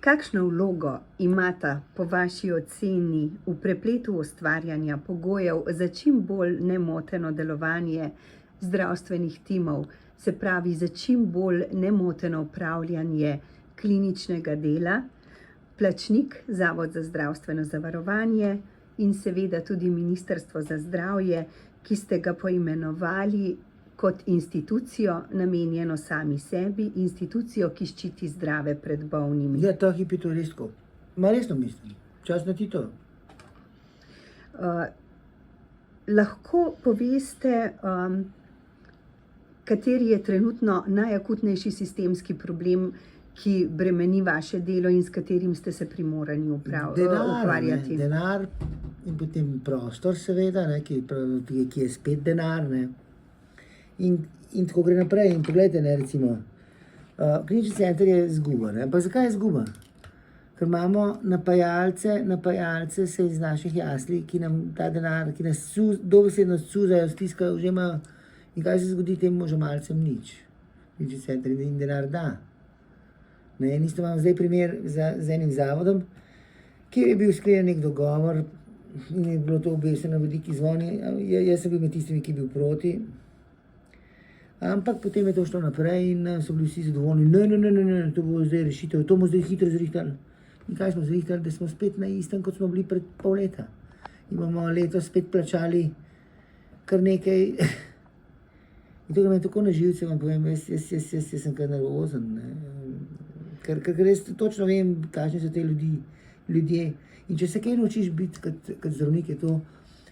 Kakšno vlogo imata po vaši oceni v prepletu ustvarjanja pogojev za čim bolj nemoteno delovanje zdravstvenih timov, se pravi za čim bolj nemoteno upravljanje kliničnega dela, plačnik, Zavod za zdravstveno zavarovanje in seveda tudi Ministrstvo za zdravje, ki ste ga poimenovali kot institucijo namenjeno sami sebi, institucijo, ki ščiti zdrave pred bolnimi. Ja, ta hip je to res tako. Ma resno mislim, čas na ti to. Lahko poveste, kateri je trenutno najakutnejši sistemski problem, ki bremeni vaše delo in s katerim ste se primorani ukvarjati? Denar in potem prostor seveda, ne, ki je spet denar. Ne. In tako gre naprej. In poglejte, ne, recimo, klinični center je izguba. Pa zakaj je izguba? Ker imamo napajalce se iz naših jasli, ki nam ta denar, ki nas dobesedno suzajo, stiskajo, vzemajo. In kaj se zgodi tem možemalcem? Nič. Klinični center in denar da. Ne, in isto imam zdaj primer z enim zavodom, kjer je bil sklenjen nek dogovor in je bilo to obveščeno na veliki zvoni. Jaz sem bil med tistimi, ki je bil proti. Ampak potem je to šlo naprej in so bili vsi zadovoljni. Ne, to bo zdaj rešitev, to bomo zdaj hitro zrihtali. In kaj smo zrihtali? Da smo spet na istem, kot smo bili pred pol leta. In bomo letos spet plačali kar nekaj. In to me tako na živce, vam povem, jaz sem kar nervozen. Ker res točno vem, kakšni so te ljudje. In če se kaj naučiš biti kot zdravnik, je to,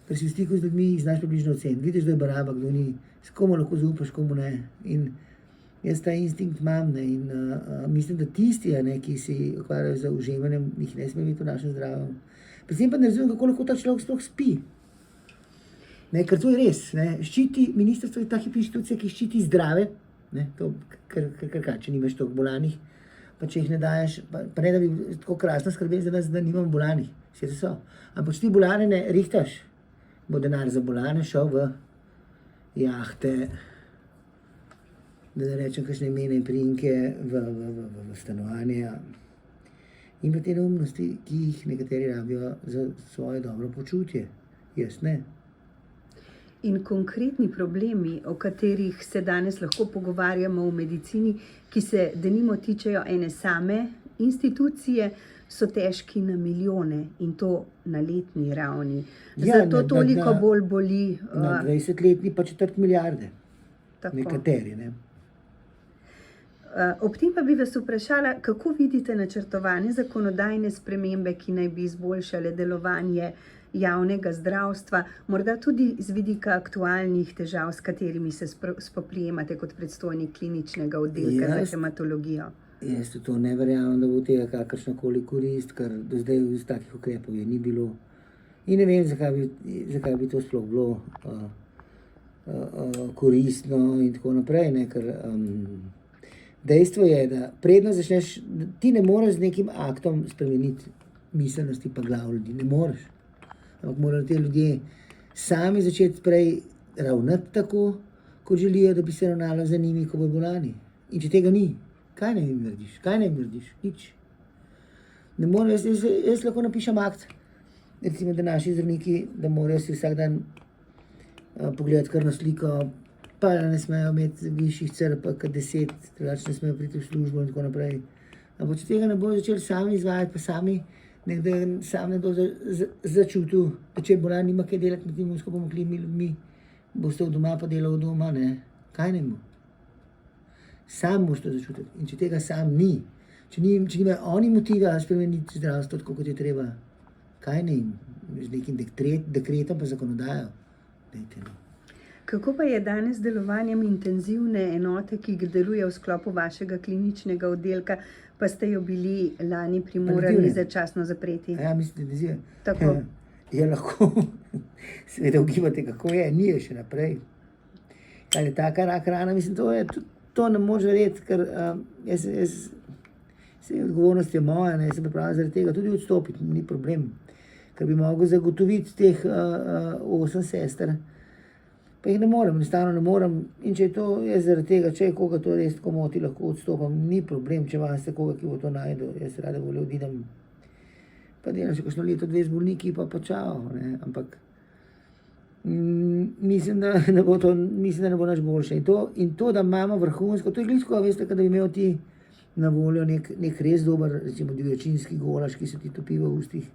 ker si v stiku z ljudmi, znaš približno oceniti. Vidiš, kdo je baraba, kdo ni, s komu lahko zaupaš, komu ne. In jaz ta instinkt imam, ne. In mislim, da tisti, ne, ki si ukvarjajo z uživanjem, jih ne sme biti v našem zdravju. Predvsem pa ne razumem, kako lahko ta človek sploh spi. Ne, ker to je res. Ne. Ščiti, ministrstvo je ta institucija, ki ščiti zdrave, ne, to, ker če nimaš toliko bolanih, pa če jih ne daješ, pa ne da bi tako krasno skrbeli za nas, da nimamo bolanih. Vse so. Ampak če ti bolane ne rihtaš, bo denar za bolane šel v jahte, da ne rečem kakšne imene in priimke, v stanovanja. In pa te neumnosti, ki jih nekateri rabijo za svoje dobro počutje. Jaz ne. In konkretni problemi, o katerih se danes lahko pogovarjamo v medicini, ki se denimo tičejo ene same institucije, so težki na milijone in to na letni ravni. Zato toliko bolj boli. Na 20-letni pa 4 milijarde. Tako. Nekateri, ne. Ob tem pa bi vas vprašala, kako vidite načrtovane zakonodajne spremembe, ki naj bi izboljšale delovanje javnega zdravstva, morda tudi z vidika aktualnih težav, s katerimi se spoprijemate kot predstojnik kliničnega oddelka za hematologijo. Jaz to ne verjamem, da bo tega kakršnakoli korist, ker do zdaj iz takih ukrepov je ni bilo. In ne vem, zakaj bi to sploh bilo koristno in tako naprej, ne, ker dejstvo je, da predno začneš, ti ne moreš z nekim aktom spremeniti miselnosti pa glav ljudi, ne moreš. Ampak morajo te ljudje sami začeti prej ravnati tako, kot želijo, da bi se ravnalo za njimi, ko bo bolani. In če tega ni, kaj naj jim narediš? Kaj naj jim narediš? Nič. Ne moreš, jaz lahko napišem akt, recimo, da naši zdravniki, da morajo si vsak dan pogledati krvno sliko, pa ne smejo imeti višjih crp, kot 10, drugače ne smejo priti v službo in tako naprej. Ampak če tega ne bojo začeli sami izvajati, pa sami nekdo sam nekdo začutil, da če bolan nima kaj delati med temi skupomokljivimi ljudmi, bo ostal doma pa delal doma, ne. Kaj ne mu? Sam moraš to začutiti. In če tega sam ni, če nimajo oni motiva spremeniti zdravstvo tako, kot je treba, kaj ne jim? Z nekim dekretom pa zakonodajo. Dejte, no. Kako pa je danes z delovanjem intenzivne enote, ki deluje v sklopu vašega kliničnega oddelka, pa ste jo bili lani primorani začasno zapreti? Ja, mislim, da Tako. Je lahko seveda ugibate, kako je, ni je še naprej. Kaj je taka rak rana, mislim, to ne moreš verjeti, ker odgovornost je moja, ne, sem pripravljen zaradi tega tudi odstopiti, ni problem. Ker bi mogel zagotoviti teh 8 sester, Pa jih ne morem, enostavno ne morem. In če je to, jaz zaradi tega, če je koga to res tako moti, lahko odstopam, ni problem, če imate koga, ki bo to najdel. Jaz rada voljo odidem, pa delam še kakšno leto, 2 z bolniki, pa čao, ne. Ampak mislim, da ne bo to, mislim, da ne bo nič boljše. In to, da imamo vrhunsko, to je glitko, veste, da bi imel ti na voljo nek res dober, recimo divjačinski golaž, ki se ti topi v ustih,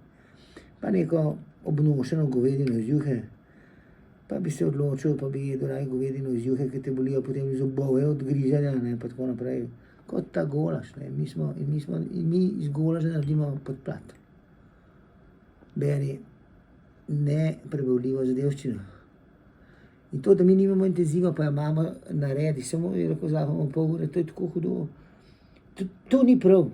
pa neko obnošeno govedino iz juhe. Pa bi se odločil, pa bi jedel raje govedino iz juhe, ki te bolijo potem zobove od grižanja, ne, pa tako naprej. Kot ta golaž, ne. Mi iz golaža naredimo podplat. Beri neprebavljivo zadevščino. In to, da mi nimamo intenziva, pa jo imamo naredi, samo jo lahko vzamemo pol ure, to je tako hudo. To ni prav.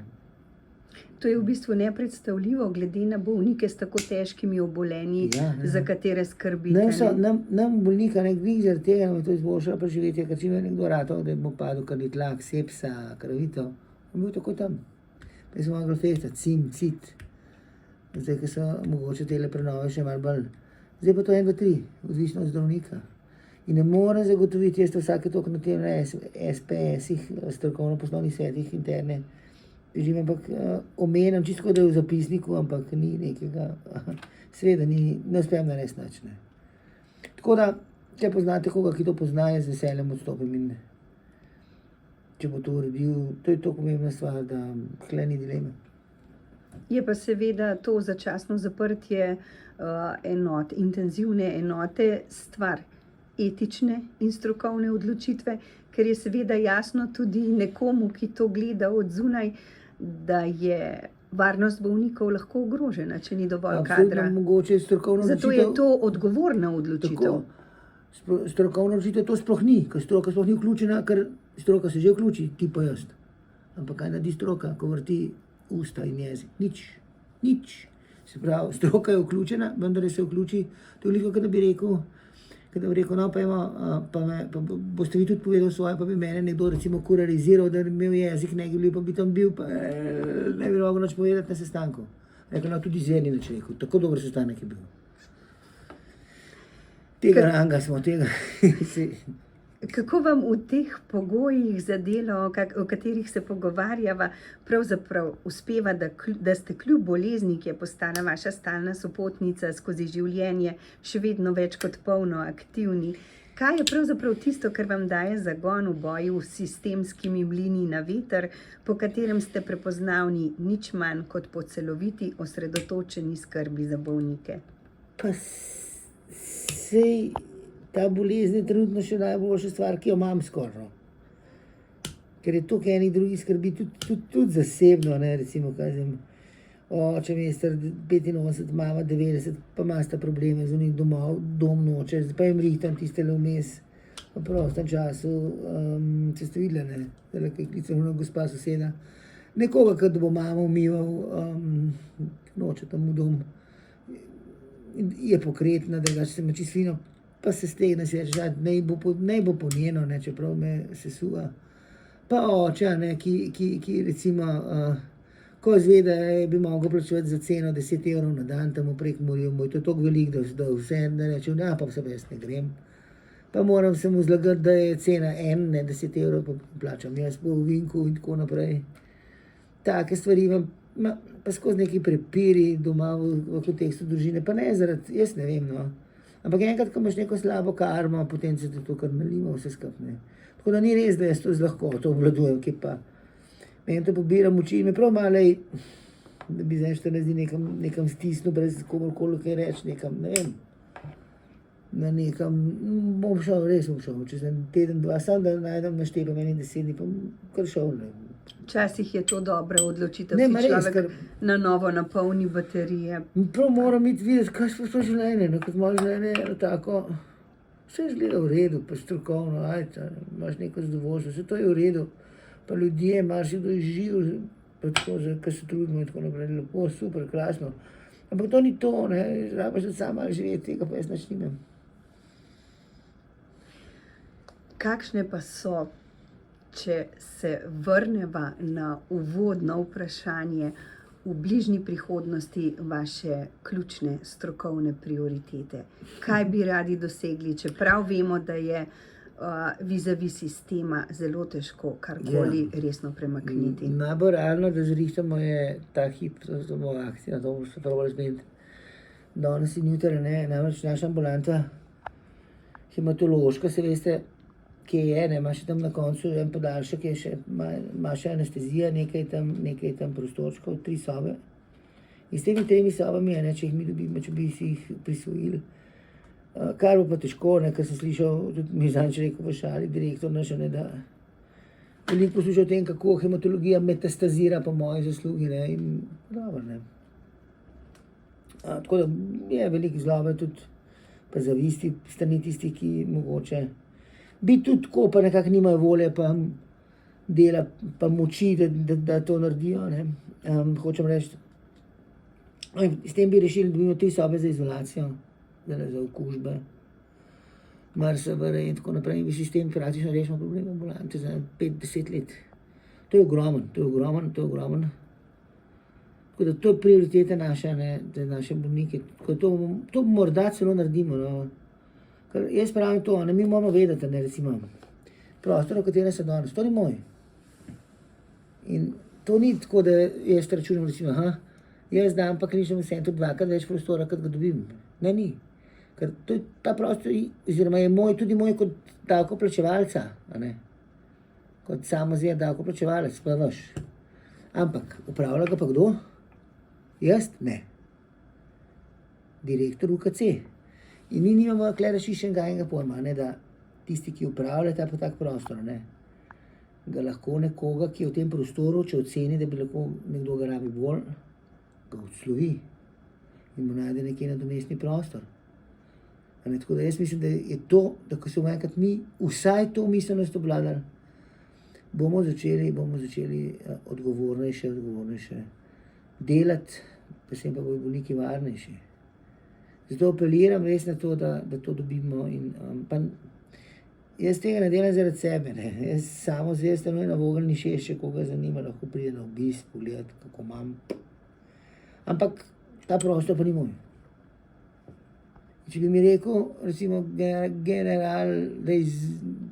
To je v bistvu nepredstavljivo, glede na bolnike s tako težkimi obolenji, za katere skrbite. Nam bolnika ne glih zaradi tega, nam je to izboljšalo preživetje, ker čim je nekdo ratal, da bo padel krvni tlak, sepsa, krvavitev, je bil tako tam. Pa smo mogli fehtati, cit. Zdaj, ki so mogoče tele prenove še malo bolj. Zdaj pa to 1, 2, 3, odvisno od zdravnika. In ne morem zagotoviti, jaz to vsake toliko na tem na SPS-ih, strokovno-poslovnih svetih interne, živim, ampak omenjam čisto, da je v zapisniku, ampak ni nekega, seveda ne uspem narediti nič, ne. Tako da, če poznate koga, ki to pozna, jaz z veseljem odstopim in če bo to uredil, to je to pomembna stvar, da tle ni dileme. Je pa seveda to začasno zaprtje intenzivne enote stvar etične in strokovne odločitve, ker je seveda jasno tudi nekomu, ki to gleda od zunaj, da je varnost bolnikov lahko ogrožena, če ni dovolj kadra. Absolutno mogoče strokovna odločitev. Zato je to odgovorna odločitev. Tako, strokovna odločitev to sploh ni, ker stroka sploh ni vključena, ker stroka se že vključi, ti pa jaz. Ampak kaj naredi stroka, ko vrti usta in jezik? Nič. Se pravi, stroka je vključena, vendar se vključi, to je veliko, da bi rekel, no, pa boste vi tudi povedal svoje, pa bi mene nekdo recimo kurariziral, da bi imel jezik negibljiv, pa bi tam bil, pa ne bi mogel nič povedati na sestanku. Rekel, no, tudi z enim nič rekel, tako dober sestanek je bil. Tega ranga smo, tega. Kako vam v teh pogojih za delo, o katerih se pogovarjava, pravzaprav uspeva, da ste kljub bolezni, ki je postala vaša stalna sopotnica skozi življenje, še vedno več kot polno aktivni? Kaj je pravzaprav tisto, kar vam daje zagon v boju s sistemskimi mlini na veter, po katerem ste prepoznavni nič manj kot po celoviti, osredotočeni skrbi za bolnike? Pa sej ta bolezen je trenutno še najboljša stvar, ki jo imam skoraj. Ker je toliko enih drugih skrbi, tudi zasebno, ne, recimo, kažem, oče mi je star 85, mama 90, pa ima sta probleme z unih domov, dom noče, pa jim rihtam tistele vmes v prostem času, če ste videli, ne, zdaj, kaj klicam gospa soseda, nekoga, ki bo mamo umival, noče tam v dom, je pokretna, da ga se ima čisto fino, pa se stegne si reči, naj bo po njeno, ne, čeprav me sesuva. Pa oče, ne, ki recimo, ko izve, da bi mogel plačevati za ceno 10 evrov na dan tam v Prekmurju, mu je to toliko veliko, da vse da reče, ja, pa se jaz ne grem. Pa moram se mu zlagati, da je cena 10 evrov, pa plačam jaz po ovinku in tako naprej. Take stvari imam, pa skozi neki prepiri doma v kontekstu družine, pa ne zaradi, jaz ne vem, no. Ampak enkrat, ko imaš neko slabo karmo, potem se to kar nalima vse skupaj, ne. Tako da ni res, da jaz to z lahkoto obvladujem, ki pa meni to pobira moči in me prav malej, da bi zdaj 14 dni nekam stisnil, brez komorkoli kaj reči, nekam, ne vem, na nekam, res bom šel, če sem teden, 2, sam da najdem naštepam 10 dni, pa kar šel, ne. Včasih je to dobra odločitev, si človek na novo napolni baterije. Prav moram iti videti, kaj je to življenje, no, kot moje življenje je tako, vse izgleda v redu, pa strokovno, ajde, imaš neko zadovoljstvo, vse to je v redu, pa ljudje, imaš kdo je živ, pa tako, kaj se trudimo in tako naprej, lepo, super, krasno. Ampak to ni to, ne, rabiš da sama živeti, tega pa jaz nič nimam. Kakšne pa so, če se vrneva na uvodno vprašanje, v bližnji prihodnosti vaše ključne strokovne prioritete? Kaj bi radi dosegli, čeprav vemo, da je vizavi sistema zelo težko karkoli resno premakniti? Najbolj realno, da zrihtamo je ta hip, to bomo akcijo, to bomo še probali zmeniti. Danes in jutri, ne, namreč naša ambulanta hematološka, se veste, kje je, ne, ima še tam na koncu en podaljšek, je še, ima še anestezija, nekaj tam prostorčkov, 3 sobe. In s temi 3 sobami, ne, če jih mi dobimo, če bi si jih prisvojili, kar bo pa težko, ne, ker sem slišal, tudi mi zadnjič rekel v šali, direktor naš, ne, da veliko poslušal o tem, kako hematologija metastazira po moji zaslugi, ne, in dobro, ne. Tako da je veliko zlobe tudi pa zavisti strani tistih, ki mogoče bi tudi tako, pa nekako nimajo volje, pa dela, pa moči, da to naredijo, ne. Hočem reči, s tem bi rešili, da dobimo 3 sobe za izolacijo, za okužbe, MRSA in tako naprej, in bi sistem praktično rešil problem ambulante za 5-10 let. To je ogromen. Tako da to je prioriteta naša, ne, za naše bolnike. To morda celo naredimo, no. Ker jaz pravim to, ne, mi moramo vedeti, ne, recimo, prostor, v katerem se danes, to ni moj. In to ni tako, da jaz računam, recimo, jaz dam pa kliničnemu centru 2-krat več prostora, kot ga dobim. Ne, ni. Ker to je ta prostor, oziroma je moj, tudi moj kot davkoplačevalca, a ne. Kot samozajet davkoplačevalec, pa veš. Ampak upravlja ga pa kdo? Jaz? Ne. Direktor UKC. In mi nimamo tukaj razčiščenega enega pojma, ne, da tisti, ki upravlja ta pa tak prostor, ne, ga lahko nekoga, ki je v tem prostoru, če oceni, da bi lahko nekdo ga rabi bolj, ga odslovi in mu najde nekje nadomestni prostor. Tako da jaz mislim, da je to, da ko se bomo enkrat mi vsaj to miselnost obvladali, bomo začeli odgovornejše delati, predvsem pa bodo bolniki varnejši. Zato apeliram res na to, da to dobimo in pa jaz tega ne delam zaradi sebe, ne. Jaz samozavest na vogelni šest, če koga zanima, lahko pride na obisk, pogledati, kako imam. Ampak ta prostor pa ni moj. Če bi mi rekel, recimo, general, da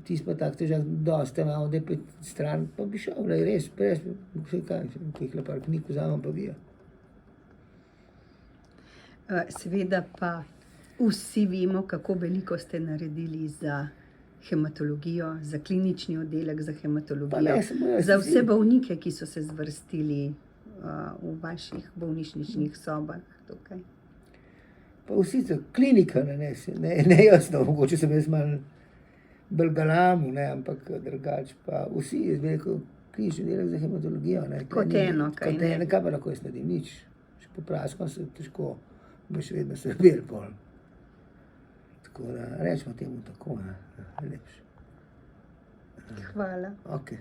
tisti pa tak težak, dosti malo, da je pet stran, pa bi šel, da je res, teh par knjig vzamem pa bijo. Seveda pa vsi vemo, kako veliko ste naredili za hematologijo, za klinični oddelek za hematologijo, za vse bolnike, ki so se zvrstili v vaših bolnišničnih sobah tukaj. Pa vsi so klinika, ne jasno, mogoče sem jaz malo bolj galamu, ne, ampak drugače pa vsi, jaz bi rekel, klinični oddelek za hematologijo, ne. Kot eno, kaj ne. Kaj pa lahko jaz naredim, nič. Če popraskam se težko, boš vedno srbel pol. Tako da rečemo temu tako, lepše. Hvala. Ok.